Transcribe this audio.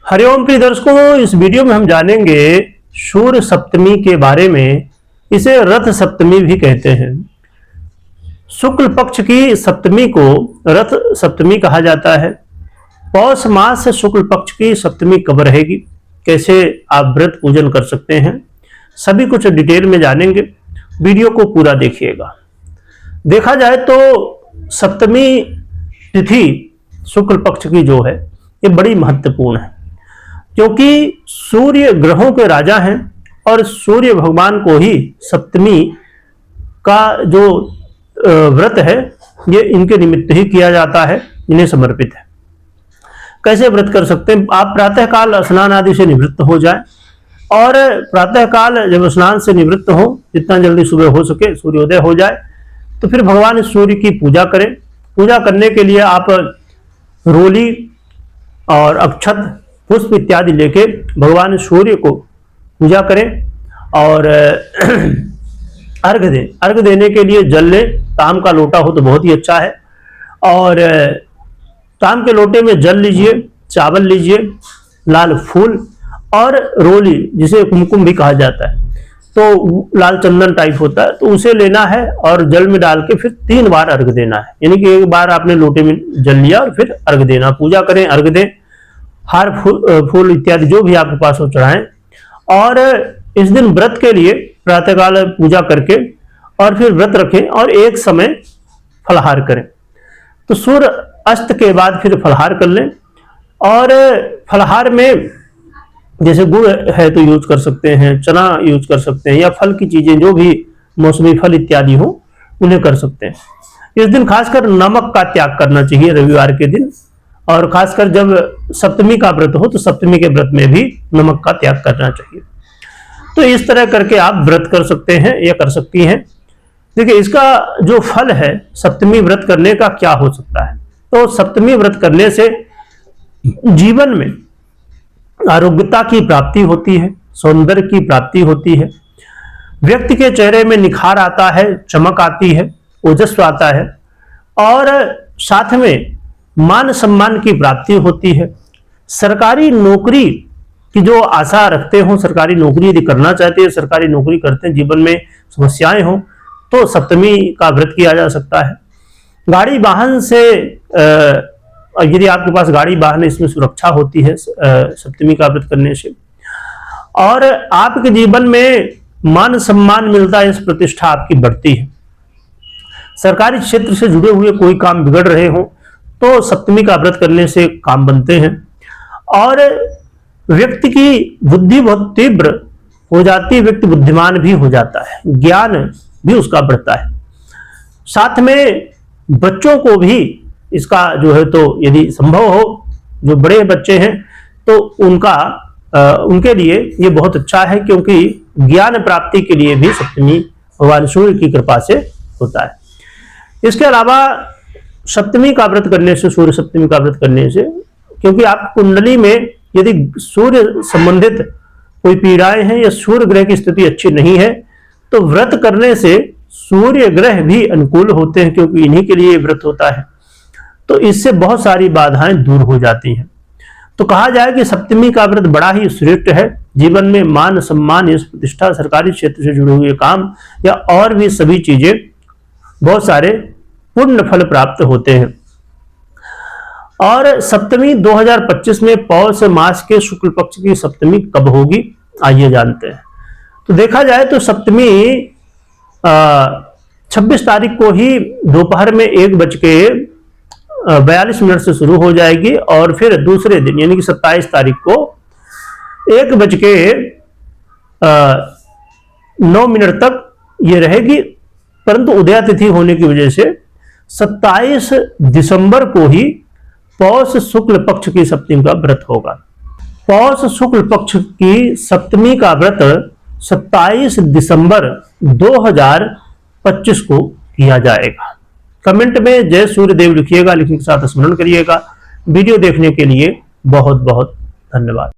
हरिओम प्रिय दर्शकों, इस वीडियो में हम जानेंगे सूर्य सप्तमी के बारे में। इसे रथ सप्तमी भी कहते हैं। शुक्ल पक्ष की सप्तमी को रथ सप्तमी कहा जाता है। पौष मास शुक्ल पक्ष की सप्तमी कब रहेगी, कैसे आप व्रत पूजन कर सकते हैं, सभी कुछ डिटेल में जानेंगे। वीडियो को पूरा देखिएगा। देखा जाए तो सप्तमी तिथि शुक्ल पक्ष की जो है ये बड़ी महत्वपूर्ण है, क्योंकि सूर्य ग्रहों के राजा हैं और सूर्य भगवान को ही सप्तमी का जो व्रत है ये इनके निमित्त ही किया जाता है, इन्हें समर्पित है। कैसे व्रत कर सकते हैं? आप प्रातःकाल स्नान आदि से निवृत्त हो जाए और प्रातःकाल जब स्नान से निवृत्त हो, जितना जल्दी सुबह हो सके, सूर्योदय हो जाए, तो फिर भगवान सूर्य की पूजा करें। पूजा करने के लिए आप रोली और अक्षत पुष्प इत्यादि लेके भगवान सूर्य को पूजा करें और अर्घ दें। अर्घ देने के लिए जल लें, ताम का लोटा हो तो बहुत ही अच्छा है। और ताम के लोटे में जल लीजिए, चावल लीजिए, लाल फूल और रोली, जिसे कुमकुम भी कहा जाता है, तो लाल चंदन टाइप होता है, तो उसे लेना है और जल में डाल के फिर 3 बार अर्घ देना है। यानी कि एक बार आपने लोटे में जल लिया और फिर अर्घ देना। पूजा करें, अर्घ दें, हार फूल इत्यादि जो भी आपके पास हो चढ़ाएं। और इस दिन व्रत के लिए प्रातःकाल पूजा करके और फिर व्रत रखें और एक समय फलाहार करें। तो सूर्य अस्त के बाद फिर फलाहार कर लें। और फलाहार में जैसे गुड़ है तो यूज कर सकते हैं, चना यूज कर सकते हैं, या फल की चीजें जो भी मौसमी फल इत्यादि हो उन्हें कर सकते हैं। इस दिन खासकर नमक का त्याग करना चाहिए, रविवार के दिन। और खासकर जब सप्तमी का व्रत हो तो सप्तमी के व्रत में भी नमक का त्याग करना चाहिए। तो इस तरह करके आप व्रत कर सकते हैं या कर सकती हैं। देखिए, इसका जो फल है सप्तमी व्रत करने का क्या हो सकता है। तो सप्तमी व्रत करने से जीवन में आरोग्यता की प्राप्ति होती है, सौंदर्य की प्राप्ति होती है, व्यक्ति के चेहरे में निखार आता है, चमक आती है, ओजस्व आता है, और साथ में मान सम्मान की प्राप्ति होती है। सरकारी नौकरी की जो आशा रखते हो, सरकारी नौकरी यदि करना चाहते हैं, सरकारी नौकरी करते हैं, जीवन में समस्याएं हो, तो सप्तमी का व्रत किया जा सकता है। गाड़ी वाहन से यदि आपके पास गाड़ी वाहन है, इसमें सुरक्षा होती है सप्तमी का व्रत करने से। और आपके जीवन में मान सम्मान मिलता है, इस प्रतिष्ठा आपकी बढ़ती है। सरकारी क्षेत्र से जुड़े हुए कोई काम बिगड़ रहे हो तो सप्तमी का व्रत करने से काम बनते हैं। और व्यक्ति की बुद्धि बहुत तीव्र हो जाती है, व्यक्ति बुद्धिमान भी हो जाता है, ज्ञान भी उसका बढ़ता है। साथ में बच्चों को भी इसका जो है तो यदि संभव हो, जो बड़े बच्चे हैं तो उनके लिए ये बहुत अच्छा है, क्योंकि ज्ञान प्राप्ति के लिए भी सप्तमी भगवान सूर्य की कृपा से होता है। इसके अलावा सप्तमी का व्रत करने से, सूर्य सप्तमी का व्रत करने से, क्योंकि आप कुंडली में यदि सूर्य संबंधित कोई पीड़ाएं हैं या सूर्य ग्रह की स्थिति अच्छी नहीं है, तो व्रत करने से सूर्य ग्रह भी अनुकूल होते हैं, क्योंकि इन्हीं के लिए व्रत होता है। तो इससे बहुत सारी बाधाएं दूर हो जाती हैं। तो कहा जाए कि सप्तमी का व्रत बड़ा ही श्रेष्ठ है। जीवन में मान सम्मान, यश प्रतिष्ठा, सरकारी क्षेत्र से जुड़े हुए काम या और भी सभी चीजें, बहुत सारे पुण्य फल प्राप्त होते हैं। और सप्तमी 2025 में पौष मास के शुक्ल पक्ष की सप्तमी कब होगी, आइए जानते हैं। तो देखा जाए तो सप्तमी 26 तारीख को ही दोपहर में 1:42 से शुरू हो जाएगी और फिर दूसरे दिन यानी कि 27 तारीख को 1:09 तक ये रहेगी। परंतु उदया तिथि होने की वजह से 27 दिसंबर को ही पौष शुक्ल पक्ष की सप्तमी का व्रत होगा। पौष शुक्ल पक्ष की सप्तमी का व्रत 27 दिसंबर 2025 को किया जाएगा। कमेंट में जय सूर्यदेव लिखिएगा, लिखने के साथ स्मरण करिएगा। वीडियो देखने के लिए बहुत बहुत धन्यवाद।